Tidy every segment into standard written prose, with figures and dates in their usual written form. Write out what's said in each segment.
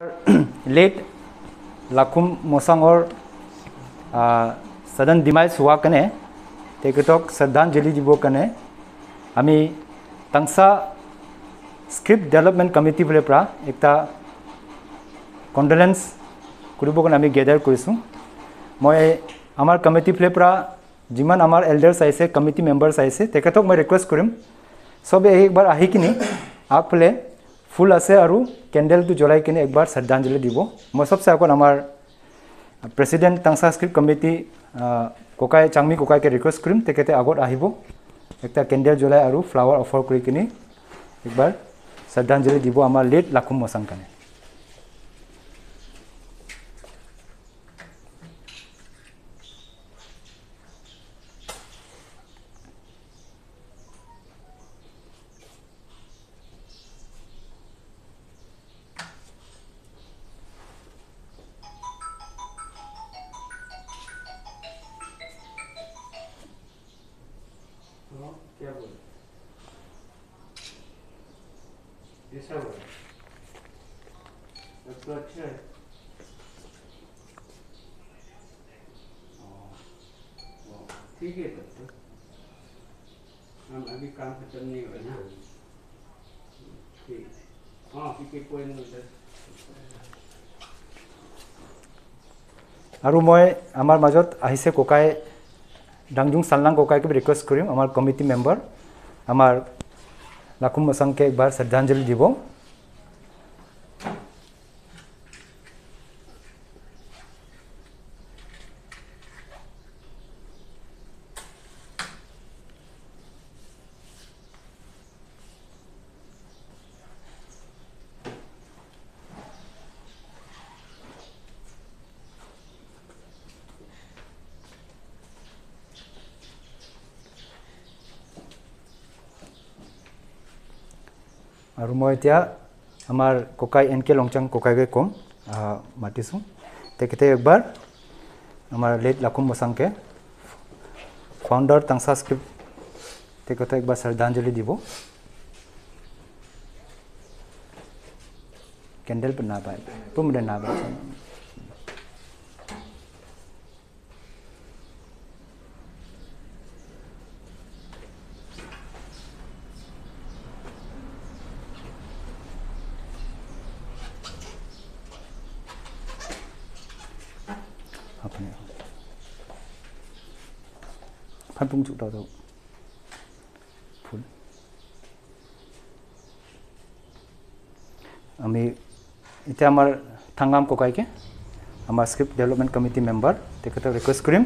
Late लाखुम मोसांगोर सदन demise हुआ कने तेकटोक श्रद्धांजलि दिबो कने आमी तंगसा स्क्रिप्ट डेवलपमेंट कमिटी बोले प्रा एकता कन्डोलेंस करिबो कने आमी गेदार करिसु मैं आमार कमिटी फले प्रा जिमान आमार एल्डार्स आइसे कमिटी मेम्बार्स आइसे तेकटोक मैं रिक्वेस्ट करिम सब एक बार आहि किनी आपले फुल आसे और कैंडल तो जलाई किने एक बार श्रद्धांजलि दिबो मैं सबसे आगत आमार प्रेसिडेंट तंगसा स्क्रिप्ट कमिटी कोकाय चांगमी कोकाय के रिक्वेस्ट करिम तेकेते आगत आहिबो एकटा कैंडल जलाई और फ्लावर ऑफर करि किने एक बार श्रद्धांजलि दिबो आमार लेट लाखुम मोसां काने। क्या बोल ऐसा बोल तो अच्छा है। ठीक है तब तो हम अभी काम खत्म नहीं हुआ ना। ठीक हाँ ठीक कोई नहीं और मैं आमार मजत आहिसे कोकाय डांगजुंग सालनांग कोकाय के रिक्वेस्ट करिम आमार कमिटी मेम्बर आमार लाखुम मोसां के एक बार श्रद्धांजलि दिबो। और मैं इतना आमार कोकाई एनके लोंगचांग कोकाई के कम मातिसु तेकेते एक बार आमार लेट लाखुम मोसां के फाउंडर तंगसा स्क्रिप्ट तेकेते एक बार श्रद्धांजलि दिबो कैंडल पर ना बाय तुम ना बाय अपने फुल चुटा दो फुल आमी इतना आमार थांगाम कोकाई के आमार स्क्रिप्ट डेवलपमेंट कमिटी मेम्बर तेकेते रिक्वेस्ट करिम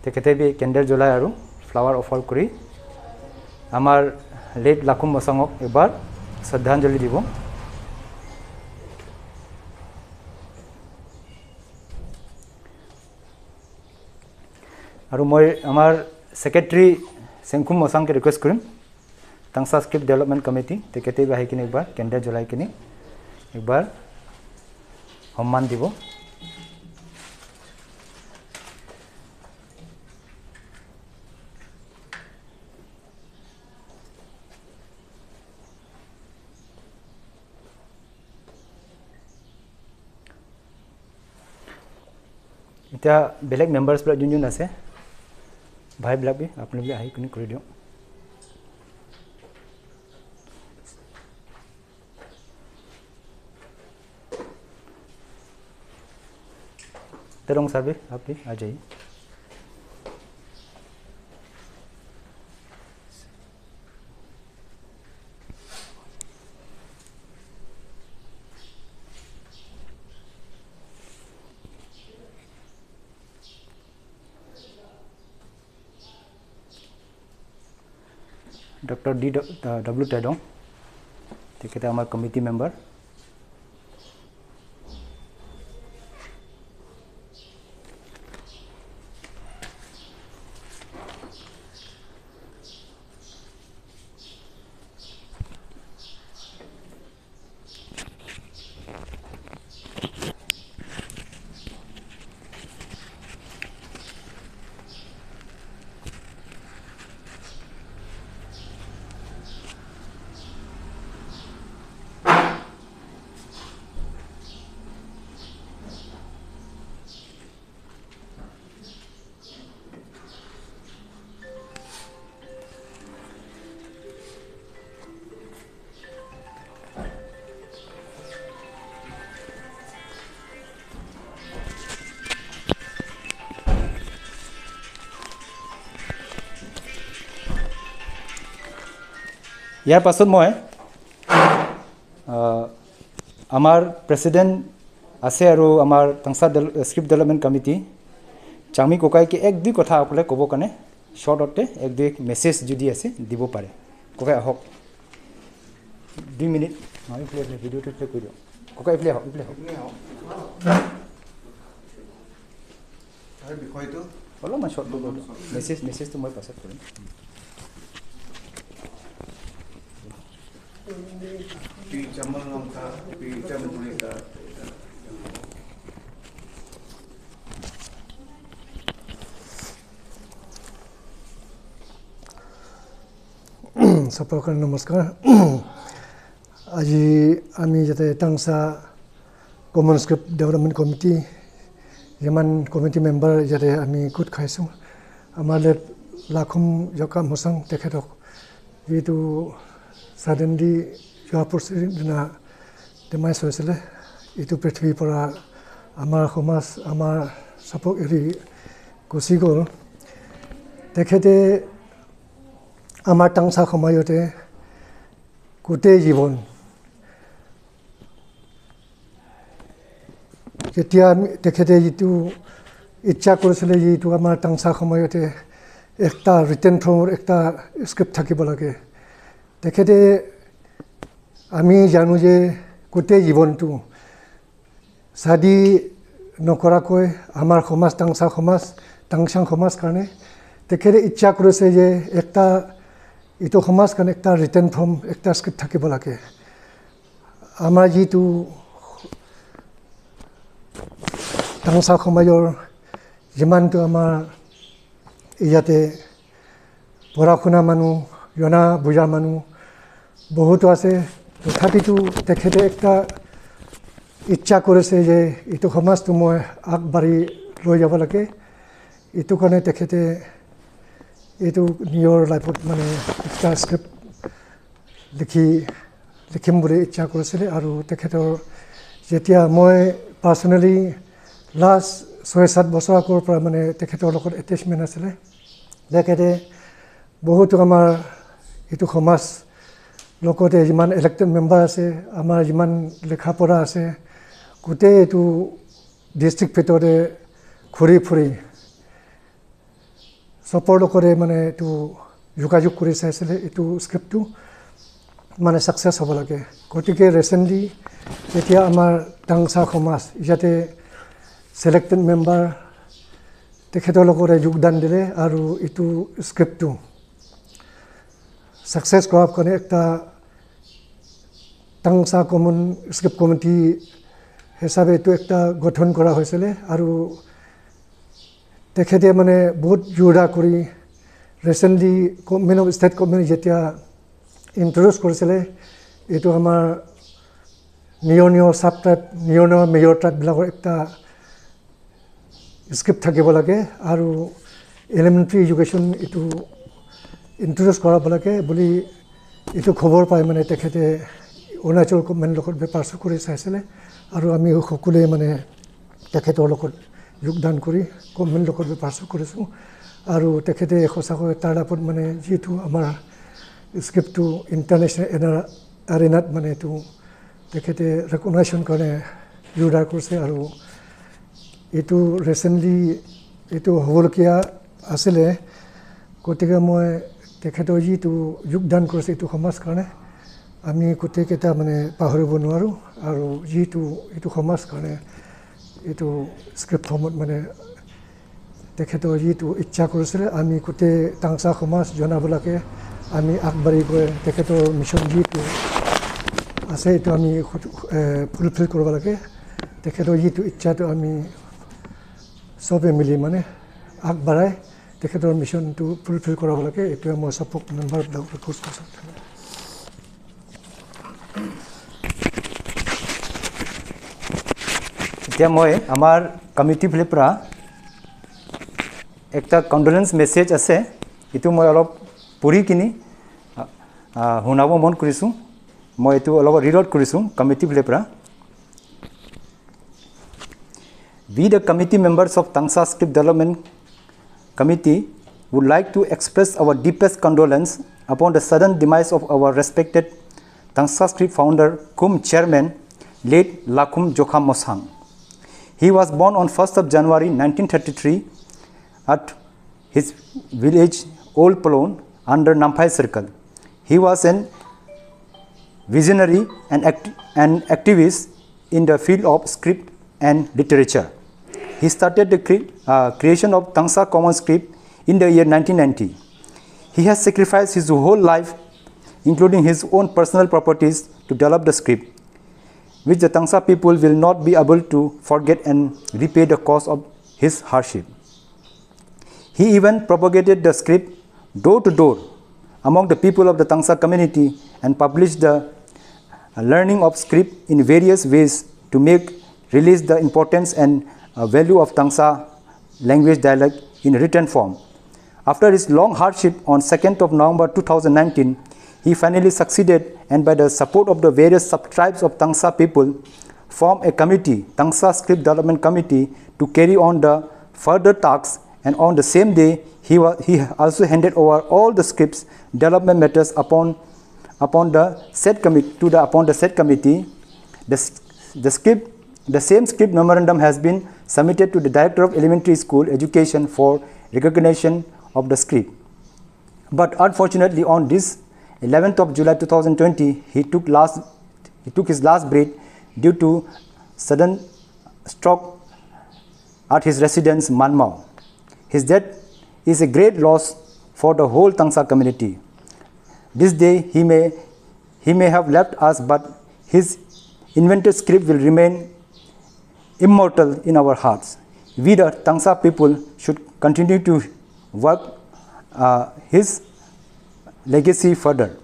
तेकेते भी कैंडल जलाई और फ्लावर ऑफर करी आमार लेट लाखुम मोसांगक एक बार श्रद्धांजलि दिबो। और मैं आमार सेक्रेटरी सेंकुम मोसां के रिक्वेस्ट करिम तंगसा स्क्रिप्ट डेवलपमेंट कमिटी तेकेते भी आहिकिने एक बार कैंडल जलाई किने एक बार सम्मान दिबो। इतना बेलेग मेम्बार्स बिला जुन जुन आसे भाई बिला भी आपने भी आहि किने करि दियो। तेरंग सर भी आप भी आ जाइए। डॉक्टर डी डब्ल्यू टेडोंग तेकेते आमार कमिटी मेम्बर ইয়াৰ পাছত মই আমাৰ প্ৰেচিডেণ্ট আছে আৰু আমাৰ টাংচা স্ক্ৰিপ্ট ডেভেলপমেণ্ট কমিটি চামি ককাইকে এক দুই কথা অকলে ক'ব কাৰণে শৰ্টতে এক দুই মেছেজ যদি আছে দিব পাৰে ককাই আহক 2 মিনিট মই প্লে ভিডিঅ'টো প্লে কৰি দিওঁ ককাই প্লে আহক আৰু বিষয়টো অলপমান শৰ্ট কৰিব মেছেজটো মই পাছত কৰিম সকলকে নমস্কাৰ আজি আমি যাতে Tangsa common script development committee যিমান কমিটি মেম্বাৰ যাতে আমি গোট খাইছোঁ আমাৰ লাখম জকা মচাং তেখেতক যিটো ছাডেনলি যোৱা পৰচিৰ দিনা ডিমাইছ হৈছিলে এইটো পৃথিৱীৰ পৰা আমাৰ সমাজ আমাৰ চবক এৰি গুচি গ'ল তেখেতে আমাৰ টাংচা সময়তে গোটেই জীৱন যেতিয়া তেখেতে যিটো ইচ্ছা কৰিছিলে যিটো আমাৰ টাংচা সময়তে একটা ৰিটেন ফৰ্মৰ একটা স্ক্ৰিপ্ট থাকিব লাগে তেখেতে আমি জানো যে গোটেই জীৱনটো চাদি নকৰাকৈ আমাৰ সমাজ টাংচা সমাজ কাৰণে তেখেতে ইচ্ছা কৰিছে যে একটা এইটো সমাজ কাৰণে একটা ৰিটেন ফৰ্ম একটা স্ক্ৰিপ্ট থাকিব লাগে আমাৰ যিটো টাংচা সমাজৰ যিমানটো আমাৰ ইয়াতে পঢ়া শুনা মানুহ জনা বুজা মানুহ বহুতো আছে তথাপিতো তেখেতে একটা ইচ্ছা কৰিছে যে এইটো সমাজটো মই আগবাঢ়ি লৈ যাব লাগে এইটো কাৰণে তেখেতে এইটো নিজৰ লাইফত মানে একটা স্ক্ৰিপ্ট লিখিম বুলি ইচ্ছা কৰিছিলে আৰু তেখেতৰ যেতিয়া মই পাৰ্চনেলি লাষ্ট 6-7 বছৰ আগৰ পৰা মানে তেখেতৰ লগত এটেচমেণ্ট আছিলে তেখেতে বহুতো আমাৰ এইটো সমাজ লগতে যিমান ইলেক্টেড মেম্বাৰ আছে আমাৰ যিমান লেখা পঢ়া আছে গোটেই এইটো ডিষ্ট্ৰিক্ট ভিতৰতে ঘূৰি ফুৰি চবৰ লগতে মানে এইটো যোগাযোগ কৰি চাইছিলে এইটো স্ক্ৰিপ্টটো মানে ছাকচেছ হ'ব লাগে গতিকে ৰিচেণ্টলি যেতিয়া আমাৰ টাংচা সমাজ ইয়াতে ছিলেক্টেড মেম্বাৰ তেখেতৰ লগতে যোগদান দিলে আৰু এইটো স্ক্ৰিপ্টটো ছাকচেছ কৰাৰ কাৰণে একটা টাংচা কমন স্ক্ৰিপ্ট কমিটি হিচাপে এইটো একটা গঠন কৰা হৈছিলে আৰু তেখেতে মানে বহুত জোৰা কৰি recently government of state government যেতিয়া ইণ্ট্ৰডিউচ কৰিছিলে এইটো আমাৰ নিয়ৰ চাব ট্ৰাইব নিয়ৰ মেয়ৰ ট্ৰাইববিলাকৰ একটা স্ক্ৰিপ্ট থাকিব লাগে আৰু এলিমেণ্টাৰী এডুকেশ্যন এইটো ইণ্ট্ৰডিউচ কৰাব লাগে বুলি এইটো খবৰ পাই মানে তেখেতে অৰুণাচল গভৰ্ণমেণ্টৰ লগত বেপাৰচো কৰি চাইছিলে আৰু আমি সকলোৱে মানে তেখেতৰ লগত যোগদান কৰি গভৰ্ণমেণ্টৰ লগত বেপাৰচো কৰিছোঁ আৰু তেখেতে সঁচাকৈ তাৰ লাভত মানে যিটো আমাৰ স্ক্ৰিপ্টটো ইণ্টাৰনেশ্যনেল এৰেনাত মানে এইটো তেখেতে ৰেকগনাইজেশ্যন কাৰণে যোগদান কৰিছে আৰু এইটো ৰিচেণ্টলি এইটো হ'বলগীয়া আছিলে গতিকে মই তেখেতৰ যিটো যোগদান কৰিছে এইটো সমাজ কাৰণে আমি গোটেইকেইটা মানে পাহৰিব নোৱাৰোঁ আৰু যিটো এইটো সমাজ কাৰণে এইটো স্ক্ৰিপ্ট ফৰ্মত মানে তেখেতৰ যিটো ইচ্ছা কৰিছিলে আমি গোটেই টাংচা সমাজ জনাব লাগে আমি আগবাঢ়ি গৈ তেখেতৰ মিছন যিটো আছে এইটো আমি ফুলফিল কৰিব লাগে তেখেতৰ যিটো ইচ্ছাটো আমি চবে মিলি মানে আগবাঢ়াই তেখেতৰ মিছনটো ফুলফিল কৰাব লাগে এইটোৱে মই চবক মেম্বাৰবিলাকক ৰিকুৱেষ্ট কৰিছোঁ এতিয়া মই আমাৰ কমিটিৰ ফালৰ পৰা একটা কণ্ডোলেন্স মেছেজ আছে এইটো মই অলপ পঢ়ি কিনি শুনাব মন কৰিছোঁ মই এইটো অলপ ৰিড আউট কৰিছোঁ কমিটিৰ ফালৰ পৰা We, the committee members of Tangsha Script Development Committee, would like to express our deepest condolence upon the sudden demise of our respected Tangsa Script founder, cum chairman, late Lakum Jokham Mosang. He was born on 1st of January 1933 at his village Old Polon under Namphai Circle. He was an visionary and activist in the field of script and literature. He started the creation of Tangsa Common Script in the year 1990. He has sacrificed his whole life, including his own personal properties, to develop the script, which the Tangsa people will not be able to forget and repay the cost of his hardship. He even propagated the script door to door among the people of the Tangsa community and published the learning of script in various ways to make release the importance and value of Tangsa language dialect in written form. After his long hardship, on 2nd of November 2019, he finally succeeded, and by the support of the various sub-tribes of Tangsa people, formed a committee, Tangsa Script Development Committee, to carry on the further tasks. And on the same day, he also handed over all the scripts development matters upon the said committee. The same script memorandum has been submitted to the Director of Elementary School Education for recognition of the script. But unfortunately, on this 11th of July 2020, he took his last breath due to sudden stroke at his residence Manmao. His death is a great loss for the whole Tangsa community. This day he may have left us, but his invented script will remain immortal in our hearts. We, the Tangsa people, should continue to work his legacy further.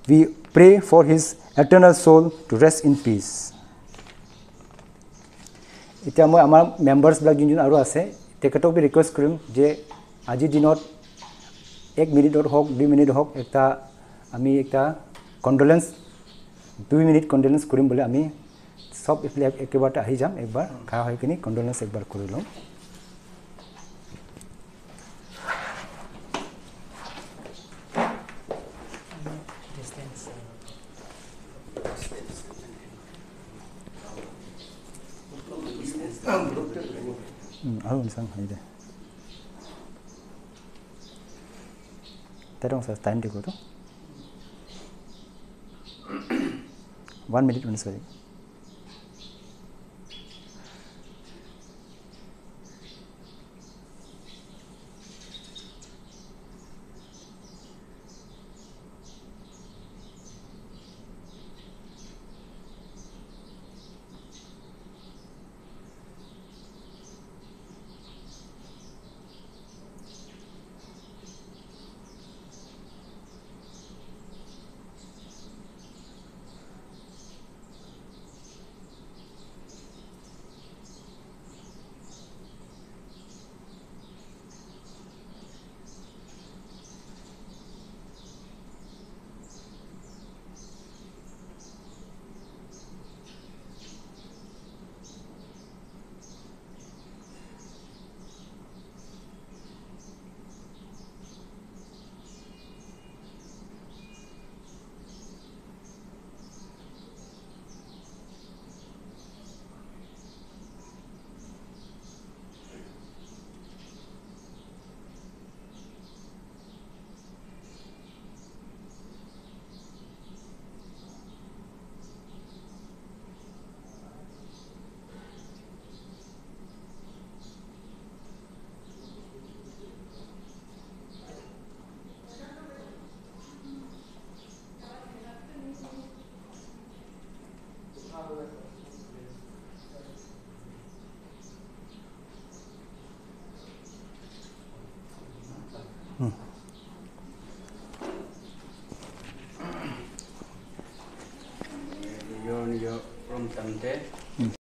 We pray for his eternal soul to rest in peace. এতিয়া মই আমাৰ মেম্বাৰ্ছবিলাক যোন আৰু আছে তেখেতক B request কৰিম যে আজিৰ দিনত 1 মিনিটৰ হওক 2 মিনিট হওক একটা আমি একটা কন্ডোলেন্স 2 মিনিট কন্ডোলেন্স কৰিম বলে আমি সব একেবাৰে আহি যাম একবাৰ খাওয়া হয় কিনি কন্ডোলেন্স একবাৰ কৰি লম Aru nisang haide. Terong sa time diko to. 1 minute only sorry. Yo from Tante.